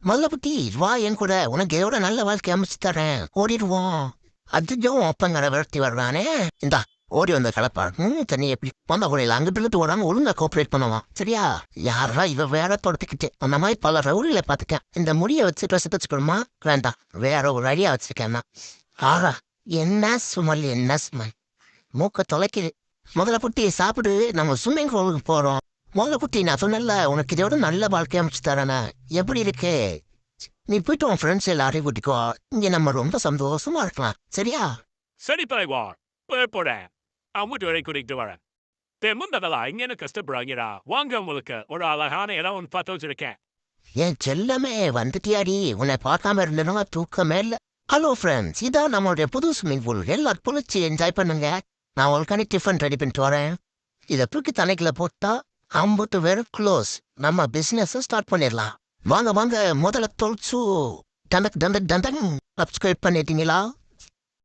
முதல்ல புட்டி வா என் கூட உனக்கு எவ்வளோ நல்ல வாழ்க்கை அமைச்சு தரேன் ஓடிடுவோம். அதுஜோ ஒப்பங்கிற விரட்டி வர்றானே. இந்தா ஓடி வந்த கலப்பா தண்ணி எப்படி வந்த கூட அங்கிட்டு இருந்து ஓடாம ஒழுங்கா கோஆப்ரேட் பண்ணுவான் சரியா. யாரா இவ வேற தொடத்துக்கிட்டு அந்த மாதிரி பல ரவுடியில பாத்துக்கேன். இந்த முடியை வச்சு ட்ரெஸ் வச்சுக்கணுமா வேண்டாம் வேற ஒரு ஐடியா வச்சிருக்கேன்னா. ஆறா என்ன சுமல் என்ன சுமல் மூக்க தொலைக்குது. முதல்ல புட்டி சாப்பிடு நம்ம ஸ்விம்மிங் பூலுக்கு போறோம். முதல்ல குட்டி நான் சொன்னல உனக்கு இதோட நல்ல வாழ்க்கை அமைச்சு தரேனே எப்படி இருக்கு. நீ போயிட்டு உன் ஃப்ரெண்ட்ஸ் எல்லாரையும் கூட்டிக்கோ. இங்க நம்ம ரொம்ப சந்தோஷமா இருக்கலாம் சரியா. சரி தலைவா போறேன். அம்முட்டு வரை கூட்டிகிட்டு வரேன். முந்ததெல்லாம் இங்கே கஷ்டப்படுறாங்கடா. வாங்க உங்களுக்கு ஒரு அழகான இடம் ஒன்று பார்த்து வச்சிருக்கேன். என் செல்லமே வந்துட்டியாடி உன்னை பார்க்காம இருந்தனா தூக்கமே இல்லை. ஹலோ ஃப்ரெண்ட்ஸ் இதான் நம்மளுடைய புது ஸ்விம்மிங் பூல் எல்லாரும் குளிச்சு என்ஜாய் பண்ணுங்க. நான் உங்களுக்கான டிஃபன் ரெடி பண்ணிட்டு வரேன். இதை தூக்கி தண்ணிக்குள்ள போட்டா அம்புட்டு வேற க்ளோஸ் நம்ம பிசினஸ் ஸ்டார்ட் பண்ணிடலாம். வாங்க வாங்க முதல்ல தொலைச்சு டண்டக் டண்டக் டண்டங் சப்ஸ்கிரைப் பண்ணிட்டீங்களா.